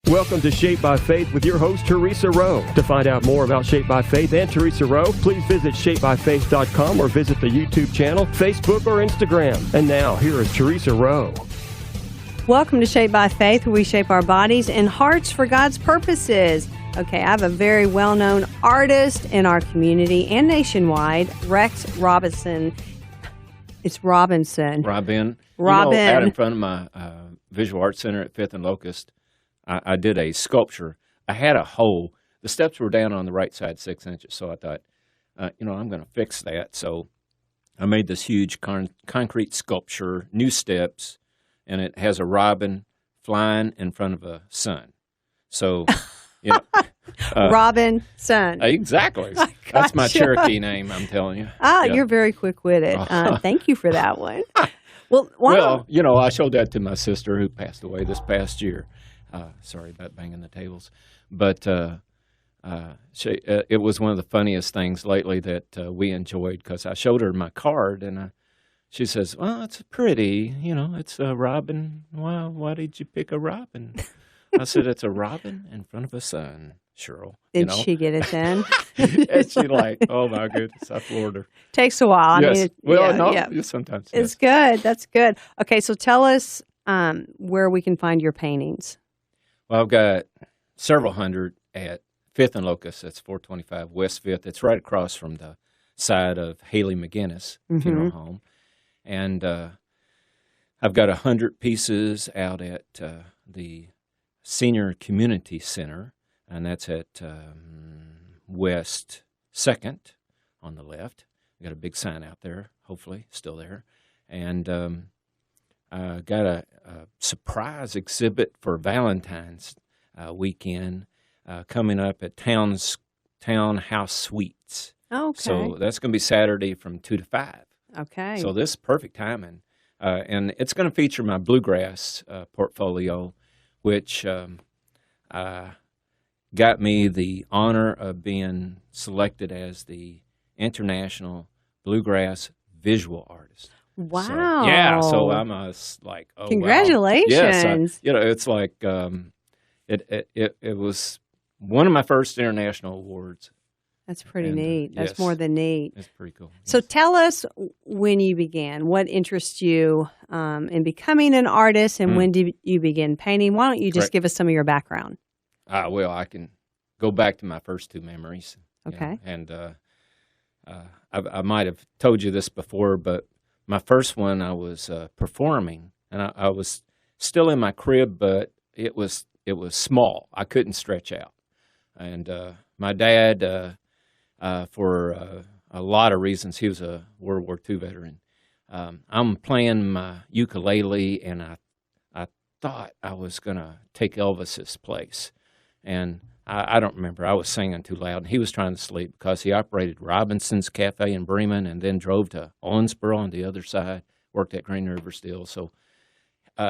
Welcome to Shaped by Faith with your host, Theresa Rowe. To find out more about Shaped by Faith and Theresa Rowe, please visit shapedbyfaith.com or visit the YouTube channel, Facebook, or Instagram. And now, here is Theresa Rowe. Welcome to Shaped by Faith, where we shape our bodies and hearts for God's purposes. Okay, I have a very well-known artist in our community and nationwide, Rex Robinson. It's Robinson. Robin. Robin. You know, out in front of my Visual Arts Center at 5th and Locust, I did a sculpture. I had a hole. The steps were down on the right side 6 inches, so I thought, I'm going to fix that. So I made this huge concrete sculpture, new steps, and it has a robin flying in front of a sun. So, Robin Sun. Exactly. That's my Cherokee name, I'm telling you. You're very quick-witted. Thank you for that one. Well, I showed that to my sister who passed away this past year. Sorry about banging the tables. But it was one of the funniest things lately that we enjoyed, because I showed her my card, and she says, well, it's pretty. It's a robin. Well, why did you pick a robin? I said, it's a robin in front of a sun, Cheryl. Did she get it then? And she like, oh, my goodness, I floored her. Takes a while. Yes. Sometimes. It's good. That's good. Okay, so tell us where we can find your paintings. Well, I've got several hundred at 5th and Locust. That's 425 West 5th. It's right across from the side of Haley McGinnis Funeral Home. And I've got 100 pieces out at the Senior Community Center, and that's at West 2nd on the left. I've got a big sign out there, hopefully still there. And I got a surprise exhibit for Valentines weekend coming up at Townhouse Suites. Okay. So that's going to be Saturday from 2 to 5. Okay. So this is perfect timing. And it's going to feature my bluegrass portfolio, which got me the honor of being selected as the International Bluegrass Visual Artist. Wow. So I'm like, oh, congratulations. Wow. Yes, it's like it was one of my first international awards. That's pretty neat. That's more than neat. It's pretty cool. So tell us when you began. What interests you in becoming an artist, and when did you begin painting? Why don't you just give us some of your background? Well, I can go back to my first two memories. Okay. And I might have told you this before, but my first one, I was performing, and I was still in my crib, but it was small. I couldn't stretch out. And my dad, for a lot of reasons, he was a World War II veteran. I'm playing my ukulele, and I thought I was going to take Elvis's place. And I don't remember. I was singing too loud, and he was trying to sleep because he operated Robinson's Cafe in Bremen and then drove to Owensboro on the other side, worked at Green River still. So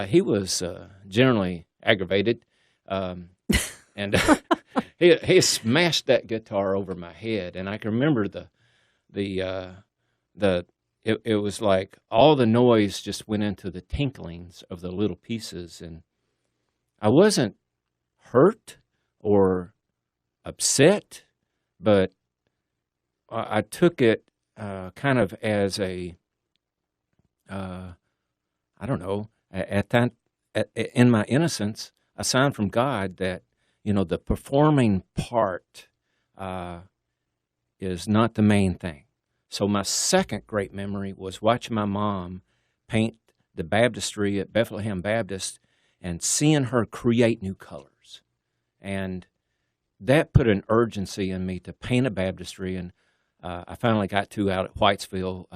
he was generally aggravated, and he smashed that guitar over my head. And I can remember it was like all the noise just went into the tinklings of the little pieces, and I wasn't hurt or upset, but I took it kind of as a, I don't know, in my innocence, a sign from God that, the performing part is not the main thing. So my second great memory was watching my mom paint the baptistry at Bethlehem Baptist and seeing her create new colors. And that put an urgency in me to paint a baptistry, and I finally got to out at Whitesville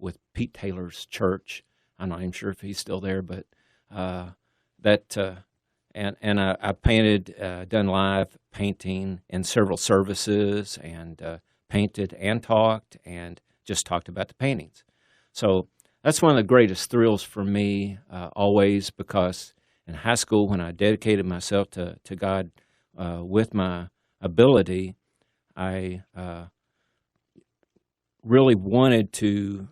with Pete Taylor's church. I'm not even sure if he's still there, but I painted, done live painting in several services, and painted and talked, and just talked about the paintings. So that's one of the greatest thrills for me always, because in high school, when I dedicated myself to God with my ability, I really wanted to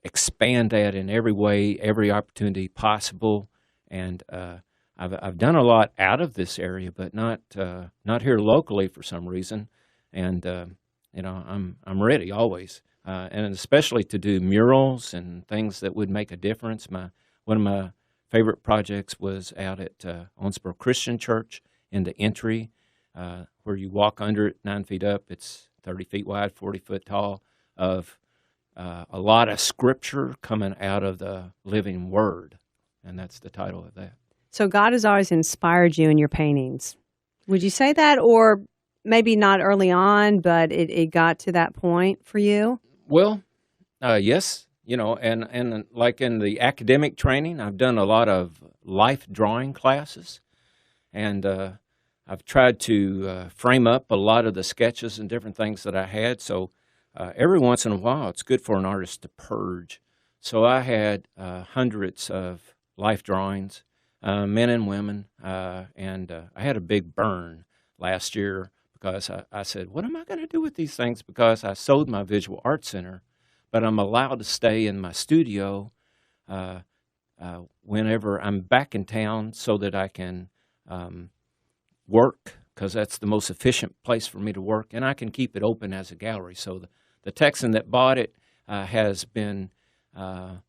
expand that in every way, every opportunity possible. And I've done a lot out of this area, but not here locally for some reason. And I'm ready always, and especially to do murals and things that would make a difference. One of my favorite projects was out at Owensboro Christian Church in the entry, where you walk under it 9 feet up. It's 30 feet wide, 40 foot tall, of a lot of scripture coming out of the living Word, and that's the title of that. So God has always inspired you in your paintings. Would you say that, or maybe not early on, but it got to that point for you? Well, yes, and like in the academic training, I've done a lot of life drawing classes, and I've tried to frame up a lot of the sketches and different things that I had. So every once in a while, it's good for an artist to purge. So I had hundreds of life drawings, men and women, and I had a big burn last year because I said, what am I going to do with these things? Because I sold my visual art center, but I'm allowed to stay in my studio whenever I'm back in town so that I can work, because that's the most efficient place for me to work, and I can keep it open as a gallery. So the Texan that bought it has been, I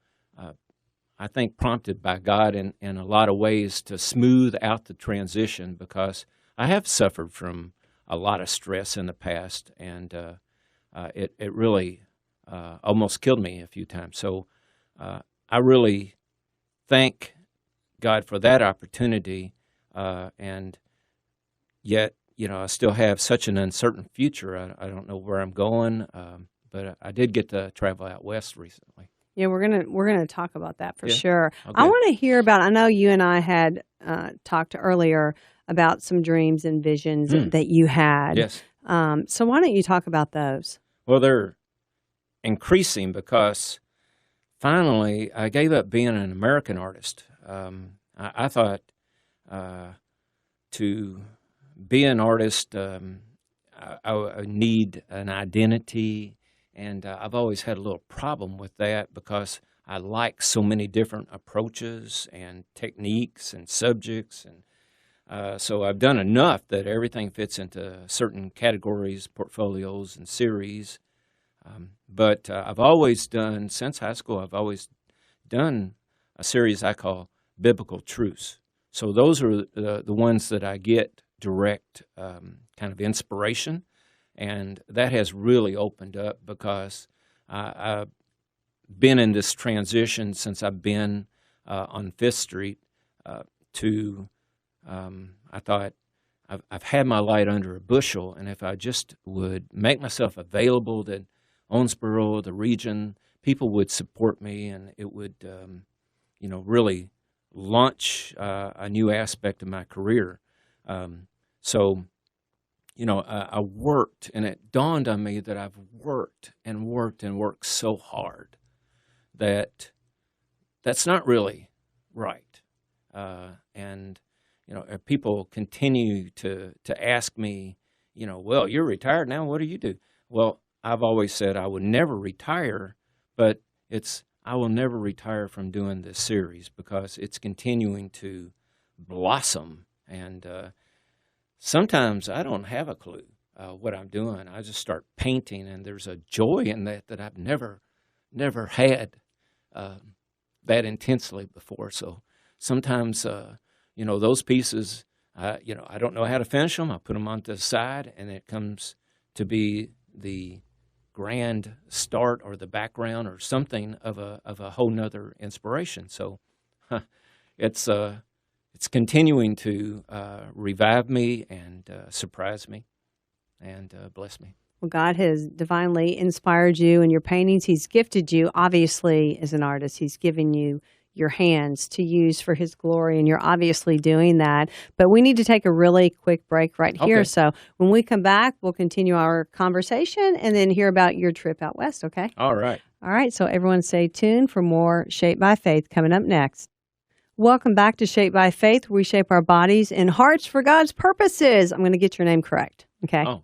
think, prompted by God in a lot of ways to smooth out the transition, because I have suffered from a lot of stress in the past, and it really almost killed me a few times. So I really thank God for that opportunity, and yet, I still have such an uncertain future. I don't know where I'm going, but I did get to travel out west recently. Yeah, we're gonna talk about that for sure. Okay. I want to hear about. I know you and I had talked earlier about some dreams and visions that you had. Yes. So why don't you talk about those? Well, they're increasing because finally I gave up being an American artist. I thought to be an artist, I need an identity, and I've always had a little problem with that because I like so many different approaches and techniques and subjects, and so I've done enough that everything fits into certain categories, portfolios, and series. But I've always done, since high school, I've always done a series I call Biblical Truths. So those are the ones that I get direct kind of inspiration, and that has really opened up because I've been in this transition since I've been on Fifth Street to I thought I've had my light under a bushel, and if I just would make myself available, that Owensboro, the region, people would support me, and it would really launch a new aspect of my career. So I worked, and it dawned on me that I've worked and worked and worked so hard that that's not really right. And people continue to ask me, well, you're retired now, what do you do? Well, I've always said I would never retire, but I will never retire from doing this series because it's continuing to blossom. And sometimes I don't have a clue what I'm doing. I just start painting, and there's a joy in that I've never had that intensely before. So sometimes, those pieces, I don't know how to finish them. I put them on the side, and it comes to be the grand start or the background or something of a whole nother inspiration. So it's continuing to revive me and surprise me and bless me. Well, God has divinely inspired you in your paintings. He's gifted you, obviously, as an artist. He's given you your hands to use for His glory, and you're obviously doing that. But we need to take a really quick break right here. Okay. So when we come back, we'll continue our conversation and then hear about your trip out west, okay? All right. All right, so everyone stay tuned for more Shaped by Faith coming up next. Welcome back to Shaped by Faith, where we shape our bodies and hearts for God's purposes. I'm going to get your name correct, okay? Oh.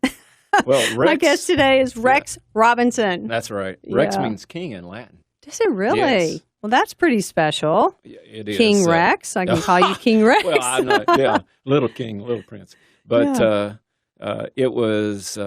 Well, Rex. My guest today is Rex Robinson. That's right. Rex Yeah. means king in Latin. Does it really? Yes. Well, that's pretty special. Yeah, it is. King Rex. I can call you King Rex. Well, I'm not, yeah, little king, little prince. But it was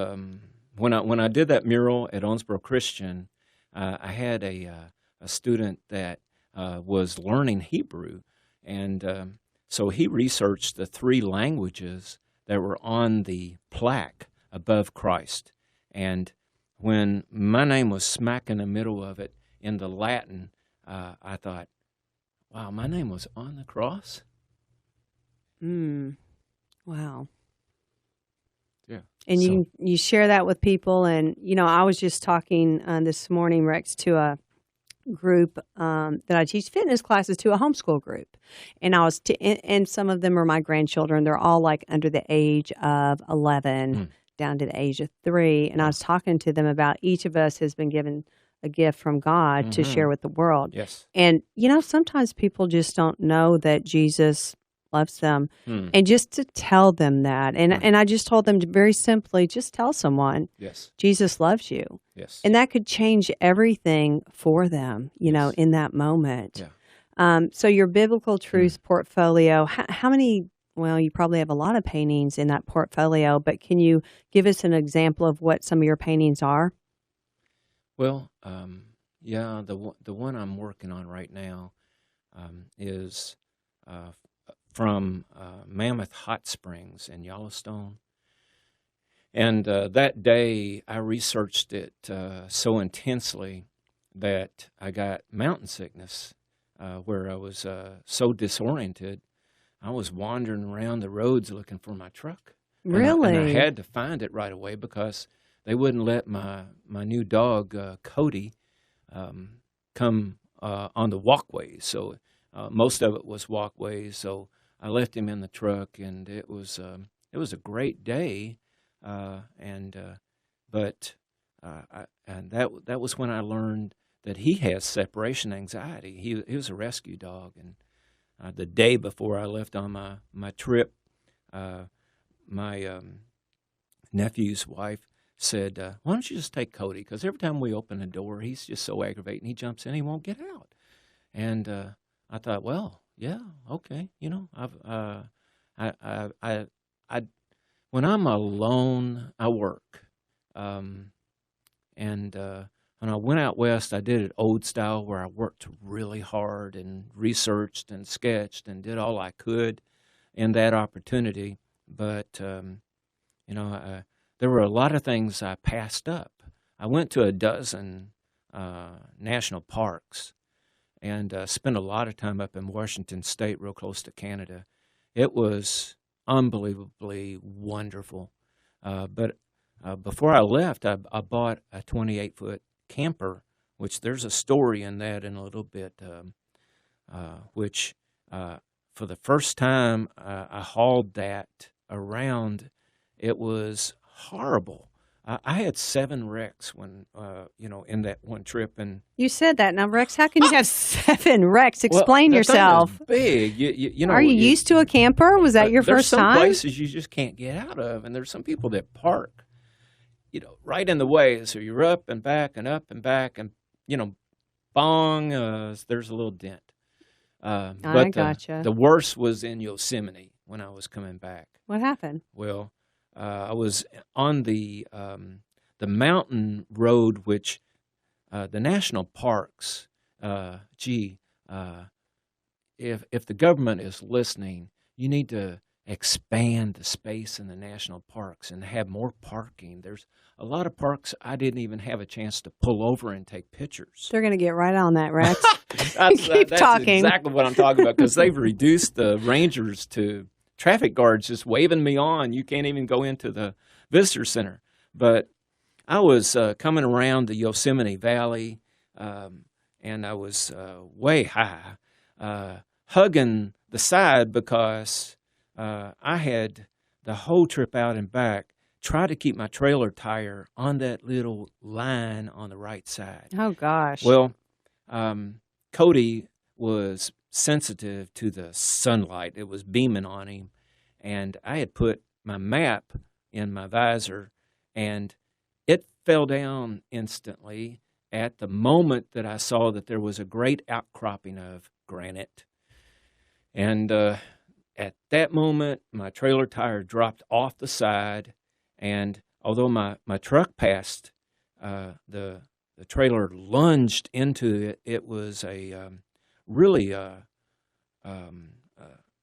when I did that mural at Owensboro Christian, I had a student that was learning Hebrew, and so he researched the 3 languages that were on the plaque above Christ. And when my name was smack in the middle of it in the Latin, I thought, wow, my name was on the cross? Wow. Yeah. And you share that with people. And, I was just talking this morning, Rex, to a group that I teach fitness classes to, a homeschool group. And I was, and some of them are my grandchildren. They're all like under the age of 11 down to the age of 3. And I was talking to them about each of us has been given a gift from God to share with the world. Yes. And, sometimes people just don't know that Jesus loves them. And just to tell them that. And I just told them to very simply, just tell someone, yes, Jesus loves you. Yes. And that could change everything for them, in that moment. Yeah. So your Biblical Truth portfolio, how many, well, you probably have a lot of paintings in that portfolio, but can you give us an example of what some of your paintings are? Well, yeah, the one I'm working on right now is from Mammoth Hot Springs in Yellowstone. And that day, I researched it so intensely that I got mountain sickness, where I was so disoriented. I was wandering around the roads looking for my truck. Really? And I had to find it right away because they wouldn't let my new dog, Cody, come on the walkways. So most of it was walkways. So I left him in the truck, and it was a great day. And that was when I learned that he has separation anxiety. He was a rescue dog, and the day before I left on my trip, my nephew's wife said, "Why don't you just take Cody? Because every time we open the door, he's just so aggravating. He jumps in, he won't get out." And I thought, well, yeah, okay, I when I'm alone, I work. And when I went out west, I did it old style, where I worked really hard and researched and sketched and did all I could in that opportunity. But, there were a lot of things I passed up. I went to a dozen national parks and spent a lot of time up in Washington State, real close to Canada. It was unbelievably wonderful. But before I left, I bought a 28-foot camper, which there's a story in that in a little bit, which for the first time I hauled that around, it was horrible. I had 7 wrecks when, in that one trip. And you said that. Now, Rex, how can you have 7 wrecks? Explain well, yourself. Big. Are you used to a camper? Was that your first time? There's some places you just can't get out of, and there's some people that park, right in the way. So you're up and back and up and back, and, bong, there's a little dent. I But gotcha. The worst was in Yosemite when I was coming back. What happened? Well, I was on the mountain road, which the national parks. If the government is listening, you need to expand the space in the national parks and have more parking. There's a lot of parks I didn't even have a chance to pull over and take pictures. They're going to get right on that, Rex. That's talking. exactly what I'm talking about, because they've reduced the rangers to traffic guards just waving me on. You can't even go into the visitor center. But I was coming around the Yosemite Valley, and I was way high, hugging the side because I had the whole trip out and back tried to keep my trailer tire on that little line on the right side. Oh, gosh. Well, Cody was sensitive to the sunlight. It was beaming on him, and I had put my map in my visor, and it fell down instantly, at the moment that I saw that there was a great outcropping of granite. And at that moment, my trailer tire dropped off the side, and although my truck passed, the trailer lunged into it. It was really a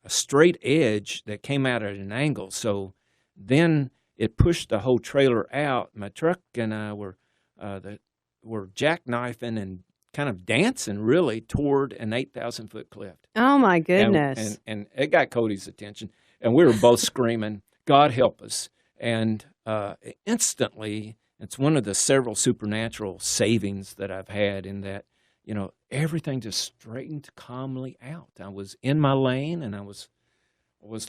straight edge that came out at an angle. So then it pushed the whole trailer out. My truck and I were jackknifing and kind of dancing really toward an 8,000-foot cliff. Oh, my goodness. And it got Cody's attention, and we were both screaming, God help us. And instantly, it's one of the several supernatural savings that I've had in that, everything just straightened calmly out. I was in my lane, and I was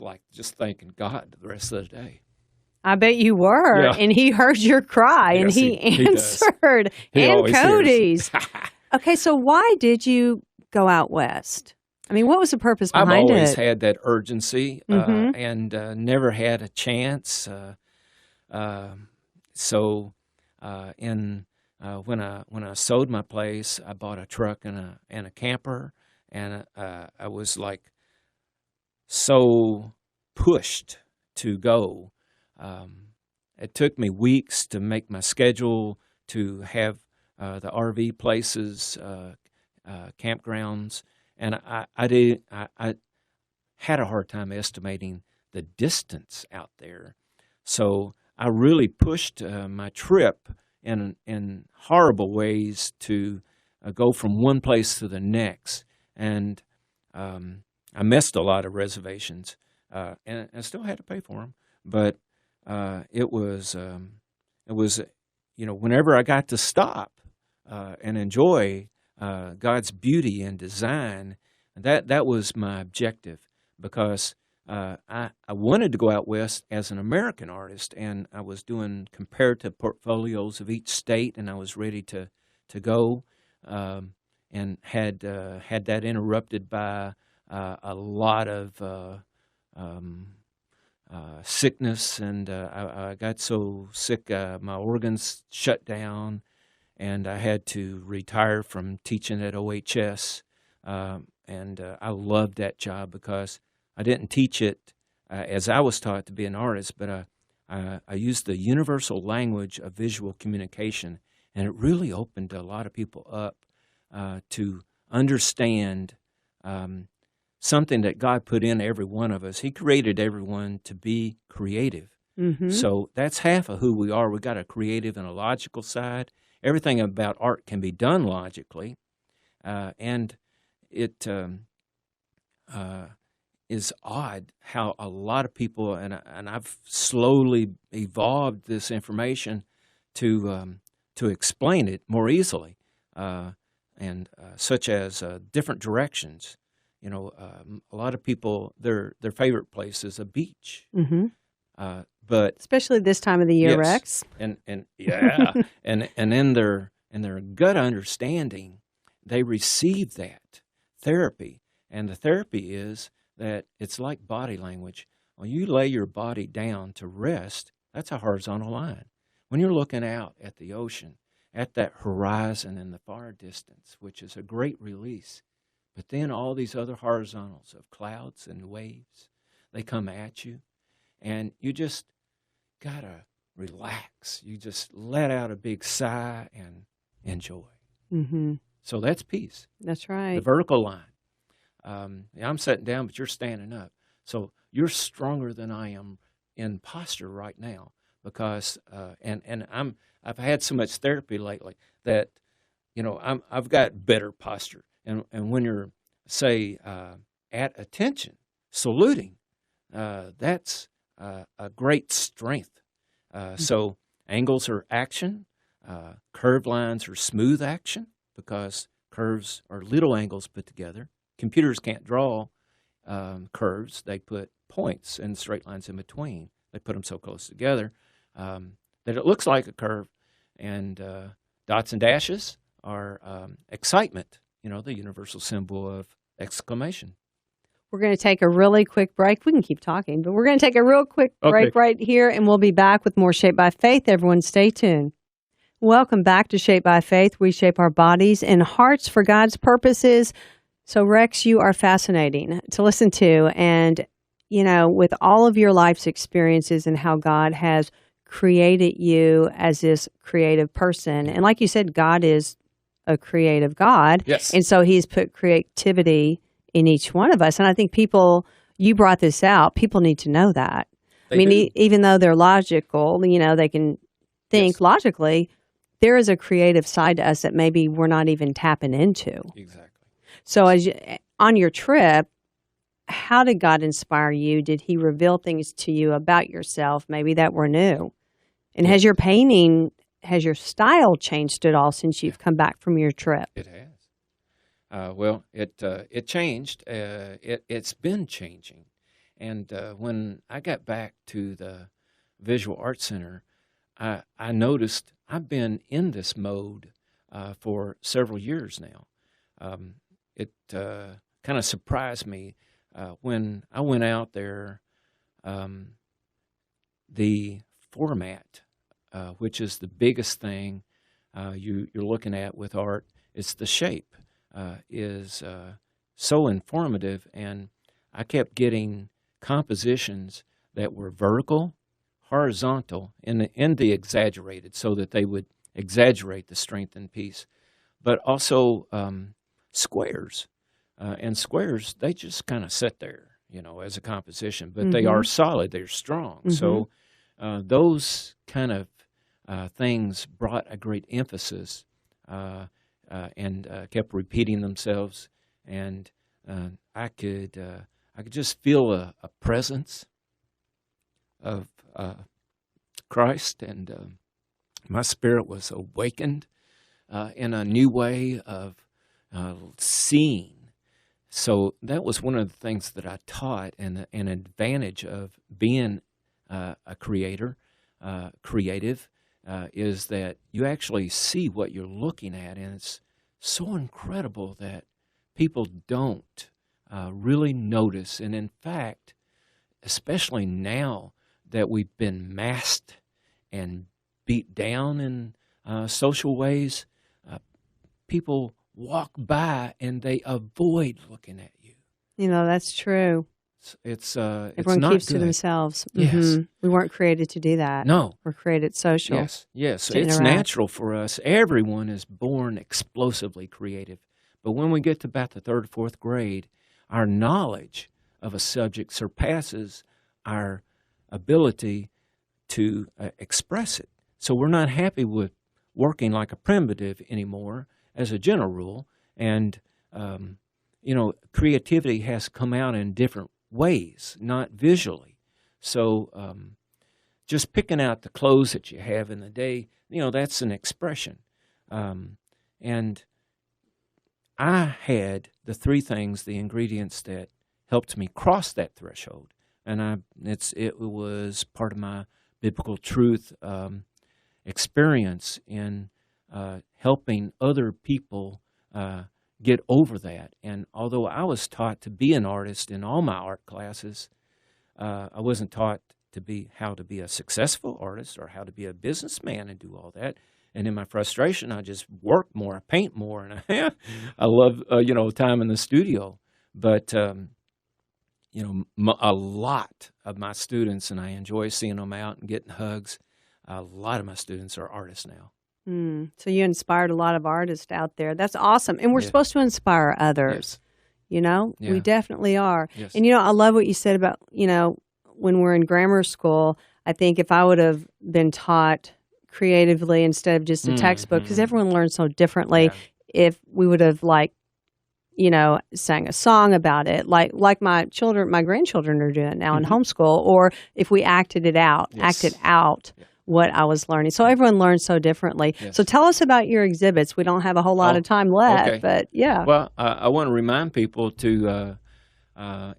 like just thanking God the rest of the day. I bet you were, Yeah. and he heard your cry, and Yes, he answered, He and always Cody's. hears. Okay, so why did you go out west? I mean, what was the purpose behind I've always it? had that urgency and never had a chance. When I sold my place, I bought a truck and a camper, and I was like so pushed to go. It took me weeks to make my schedule, to have the RV places, campgrounds, and I had a hard time estimating the distance out there. So I really pushed my trip in horrible ways to go from one place to the next, and I missed a lot of reservations, and I still had to pay for them. But it was whenever I got to stop and enjoy God's beauty and design, that was my objective, because I wanted to go out west as an American artist, and I was doing comparative portfolios of each state, and I was ready to go, and had that interrupted by a lot of sickness, and I got so sick my organs shut down, and I had to retire from teaching at OHS, and I loved that job because I didn't teach it as I was taught to be an artist, but I used the universal language of visual communication, and it really opened a lot of people up to understand something that God put in every one of us. He created everyone to be creative. Mm-hmm. So that's half of who we are. We got a creative and a logical side. Everything about art can be done logically, and it is odd how a lot of people, and I've slowly evolved this information to explain it more easily, and such as different directions. A lot of people, their favorite place is a beach. Mm-hmm. But especially this time of the year, yes, Rex. and yeah, and in their gut understanding, they receive that therapy, and the therapy is that it's like body language. When you lay your body down to rest, that's a horizontal line. When you're looking out at the ocean, at that horizon in the far distance, which is a great release, but then all these other horizontals of clouds and waves, they come at you, and you just gotta relax. You just let out a big sigh and enjoy. Mm-hmm. So that's peace. That's right. The vertical line. I'm sitting down, but you're standing up. So you're stronger than I am in posture right now, because I've had so much therapy lately that I've got better posture. And when you're, say, at attention, saluting, that's a great strength. So angles are action, curved lines are smooth action, because curves are little angles put together. Computers can't draw curves. They put points and straight lines in between. They put them so close together that it looks like a curve. And dots and dashes are excitement, the universal symbol of exclamation. We're going to take a really quick break. We can keep talking, but we're going to take a real quick break right here, and we'll be back with more Shaped by Faith. Everyone stay tuned. Welcome back to Shaped by Faith. We shape our bodies and hearts for God's purposes. So, Rex, you are fascinating to listen to. And, you know, with all of your life's experiences and how God has created you as this creative person. And like you said, God is a creative God. Yes. And so he's put creativity in each one of us. And I think you brought this out, people need to know that. Even though they're logical, you know, they can think logically, there is a creative side to us that maybe we're not even tapping into. Exactly. So on your trip, how did God inspire you? Did he reveal things to you about yourself, maybe that were new? And has your style changed at all since you've come back from your trip? It has. Well, it changed. It's been changing. And when I got back to the Visual Arts Center, I noticed I've been in this mode for several years now. It kind of surprised me when I went out there. The format, which is the biggest thing you're looking at with art, it's the shape, is so informative. And I kept getting compositions that were vertical, horizontal, and the exaggerated, so that they would exaggerate the strength and peace, but also squares. And squares, they just kind of sit there, you know, as a composition, but they are solid, they're strong. So those kind of things brought a great emphasis and kept repeating themselves, and I could just feel a presence of Christ, and my spirit was awakened in a new way of seeing. So that was one of the things that I taught, and an advantage of being a creative, is that you actually see what you're looking at, and it's so incredible that people don't really notice. And in fact, especially now that we've been masked and beat down in social ways, people walk by and they avoid looking at you. You know, that's true. Everyone it's not keeps good. To themselves. Yes. We weren't created to do that. No. We're created social. Yes. It's natural for us. Everyone is born explosively creative. But when we get to about the third or fourth grade, our knowledge of a subject surpasses our ability to express it. So we're not happy with working like a primitive anymore, as a general rule. And, creativity has come out in different ways, not visually. So just picking out the clothes that you have in the day, that's an expression. And I had the three things, the ingredients that helped me cross that threshold. And it was part of my biblical truth experience in helping other people get over that. And although I was taught to be an artist in all my art classes, I wasn't taught how to be a successful artist or how to be a businessman and do all that. And in my frustration, I just work more, I paint more, and I love time in the studio. But a lot of my students, and I enjoy seeing them out and getting hugs. A lot of my students are artists now. So you inspired a lot of artists out there. That's awesome. And we're supposed to inspire others. Yes. We definitely are. Yes. And, I love what you said about, when we're in grammar school, I think if I would have been taught creatively instead of just a textbook, because everyone learns so differently, if we would have sang a song about it, like my grandchildren are doing now in homeschool, or if we acted out what I was learning. So everyone learns so differently. Yes. So tell us about your exhibits. We don't have a whole lot of time left, but yeah. Well, I want to remind people to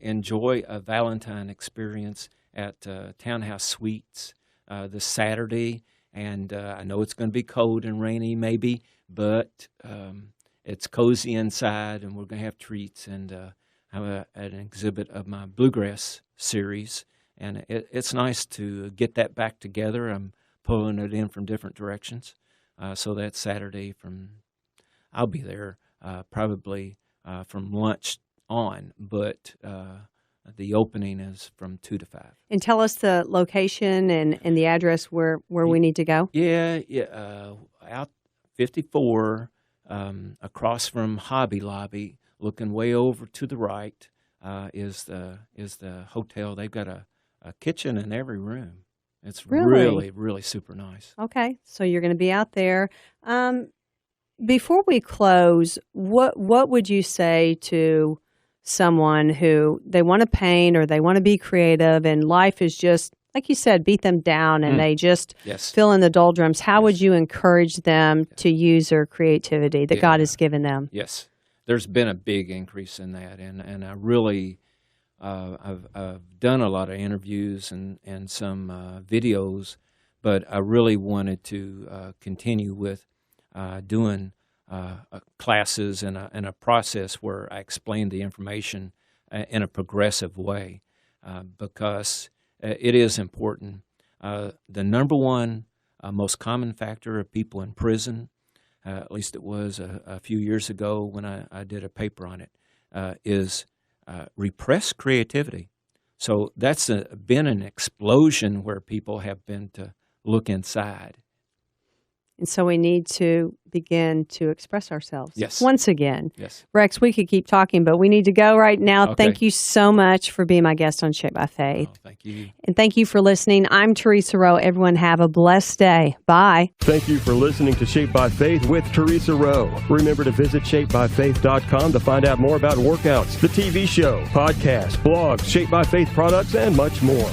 enjoy a Valentine experience at Townhouse Suites this Saturday. And I know it's going to be cold and rainy maybe, but it's cozy inside, and we're going to have treats and have an exhibit of my Bluegrass series. And it's nice to get that back together. I'm pulling it in from different directions. So that's Saturday I'll be there probably from lunch on, but the opening is from 2 to 5. And tell us the location and the address where we need to go. Yeah, out 54 across from Hobby Lobby, looking way over to the right is the hotel. They've got a kitchen in every room. It's really, really super nice. Okay, so you're going to be out there. Before we close, what would you say to someone who they want to paint or they want to be creative and life is just, like you said, beat them down and they just fill in the doldrums? How would you encourage them to use their creativity that God has given them? Yes, there's been a big increase in that, and I really I've done a lot of interviews and some videos, but I really wanted to continue with doing classes and a process where I explain the information in a progressive way because it is important. The number one most common factor of people in prison, at least it was a few years ago when I did a paper on it, is repressed creativity. So that's been an explosion where people have been to look inside. And so we need to begin to express ourselves. Yes. Once again. Yes. Rex, we could keep talking, but we need to go right now. Okay. Thank you so much for being my guest on Shaped by Faith. Oh, thank you. And thank you for listening. I'm Theresa Rowe. Everyone have a blessed day. Bye. Thank you for listening to Shaped by Faith with Theresa Rowe. Remember to visit shapedbyfaith.com to find out more about workouts, the TV show, podcasts, blogs, Shaped by Faith products, and much more.